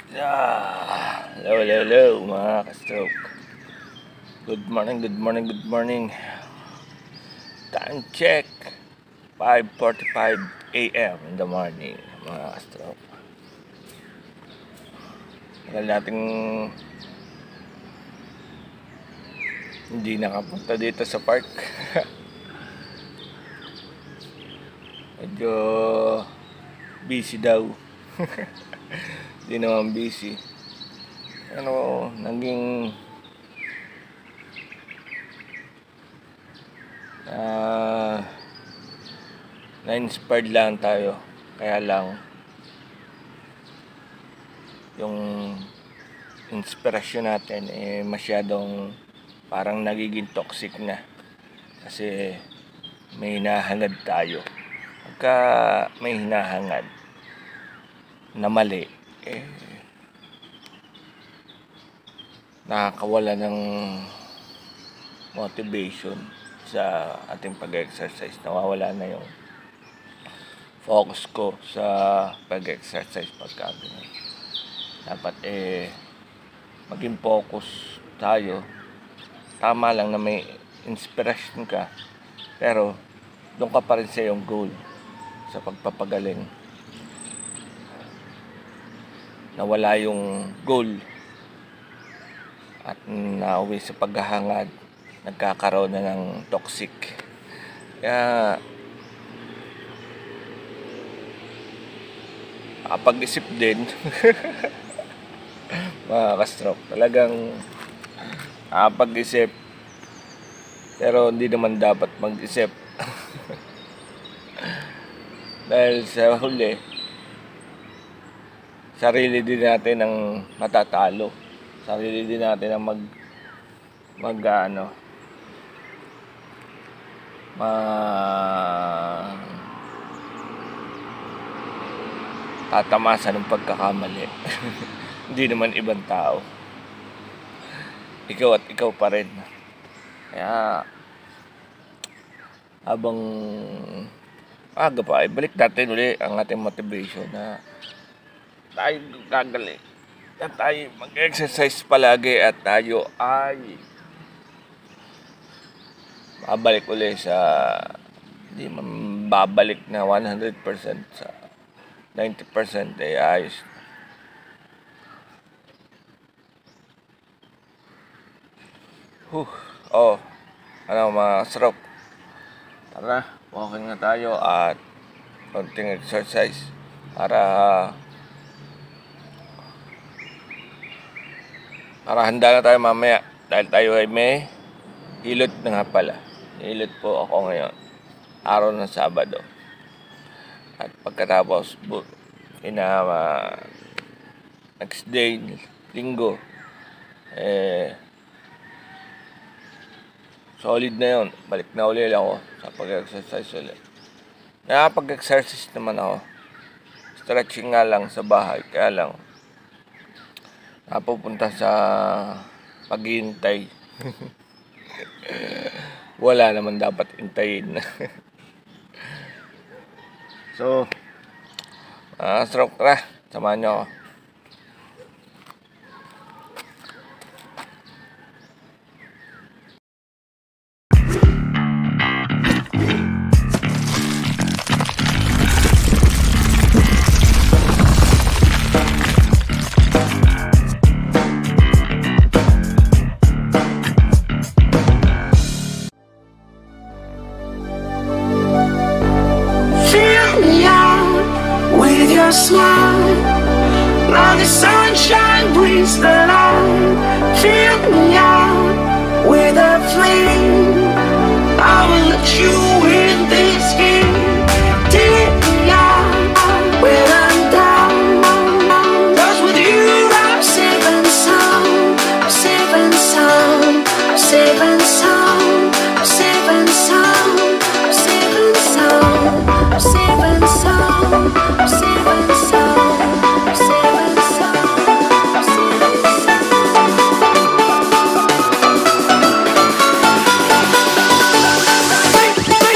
Hello, hello, hello mga ka-stroke. Good morning, good morning, good morning. Time check, 5:45 a.m. in the morning mga ka-stroke. Tagal nating hindi nakapunta dito sa park. Medyo busy daw. Hindi naman busy. Naging na-inspired lang tayo. Kaya lang yung inspirasyon natin masyadong parang nagiging toxic na. Kasi may hinahangad tayo. Pagka may hinahangad na mali, nakakawala ng motivation sa ating pag-exercise. Nawawala na yung focus ko sa pag-exercise pagka ganun. Dapat maging focus tayo. Tama lang na may inspiration ka, pero doon ka pa rin sa iyong goal sa pagpapagaling. Nawala yung goal at nauwi sa paghahangad, nagkakaroon na ng toxic. Kaya kapag-isip din mga ka-stroke, talagang kapag-isip, pero hindi naman dapat mag-isip. Dahil sa huli, sarili din natin ang matatalo. Sarili din natin ang tatamasan ng pagkakamali. Hindi naman ibang tao. Ikaw at ikaw pa rin. Kaya habang aga pa, ibalik natin uli ang ating motivation na tayo gagaling. At tayo mag-exercise palagi at tayo ay babalik uli sa, hindi man babalik na 100%, sa 90% ayos. Mga stroke, tara, walking na tayo at konting exercise para handa na tayo mamaya, dahil tayo ay may hilot na nga pala. Hilot po ako ngayon, araw ng Sabado. At pagkatapos next day, Linggo, solid na yun. Balik na ulit ako sa pag-exercise ulit. Nakapag-exercise naman ako. Stretching nga lang sa bahay. Kaya lang napupunta sa paghihintay. Wala naman dapat hintayin. So, stroke, tara, samahan nyo ako. Smile, now the sunshine brings the light. Fill me out with a flame. I will let you in this game. Take me out when I'm down. 'Cause with you I'm safe and sound. I'm safe and sound. I'm safe and sound. I'm safe and sound. I'm safe and sound. I'm safe and sound. I'm safe and sound. I'm safe and sound. I'm safe and sound.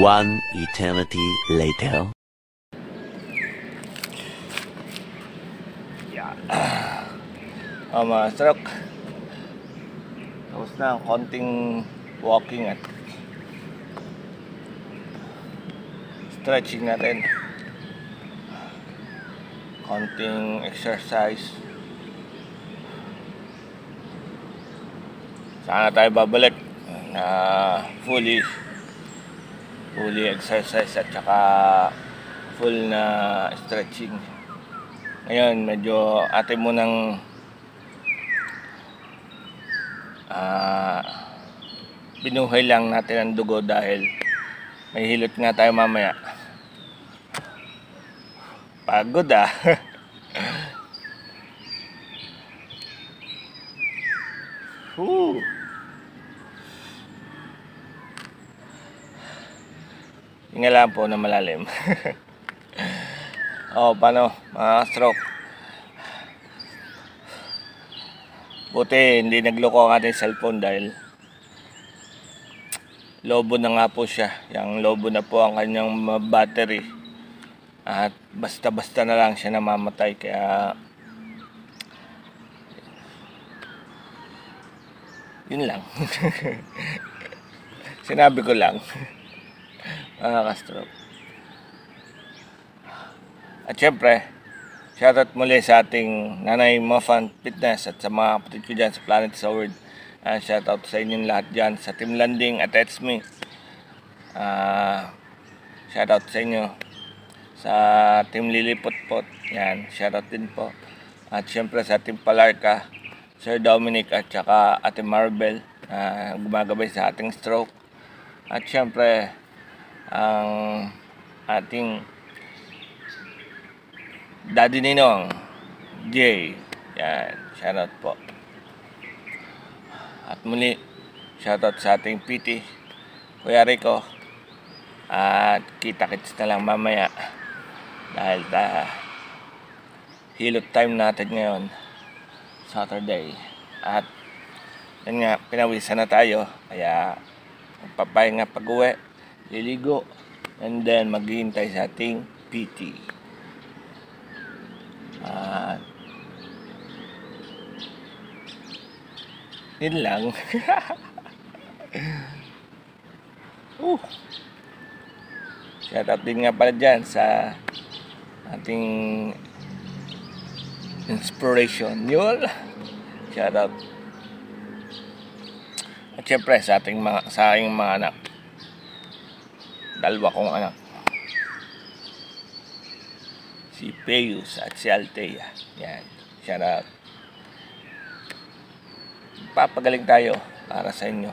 One eternity later. Mga stroke. Tapos na ang konting walking at stretching natin. Konting exercise. Sana tayo babalik na fully exercise at saka full na stretching. Ngayon medyo atin munang binuhay lang natin ang dugo dahil may hilot nga tayo mamaya. Pagod Whew. Hinga lang po na malalim. Paano mga stroke? Buti hindi nagloko ang ating cellphone dahil lobo na nga po siya. Yang lobo na po ang kanyang battery. At basta-basta na lang siya namamatay. Kaya yun lang. Sinabi ko lang. Mga ka-stroke. At syempre, shoutout muli sa ating Nanay Mofan Fitness at sa mga kapatid ko dyan sa Planet sa World. Shoutout sa inyong lahat dyan sa Team Landing at It's Me. Shoutout sa inyo sa Team Liliputpot. Yan, shoutout din po. At syempre sa Team Palarca, Sir Dominic at saka Ate Maribel na gumagabay sa ating stroke. At syempre ang ating Daddy Ninong Jay. Yan, shoutout po. At muli shoutout sa ating PT Kuya Rico. At kita-kits na lang mamaya dahil hilot time natin ngayon, Saturday. At yan nga, pinawisan na tayo. Kaya papahinga pag-uwi, liligo, and then maghihintay sa ating PT. Yun lang. Shoutout din nga pala dyan sa ating inspiration. Yun. Shoutout. At syempre sa ating mga anak. Dalawa kong anak. Si Peus at si Althea. Yan. Shoutout. Papagaling tayo para sa inyo.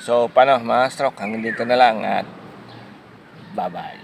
So, paano mga stroke? Hanggang dito na lang at bye-bye.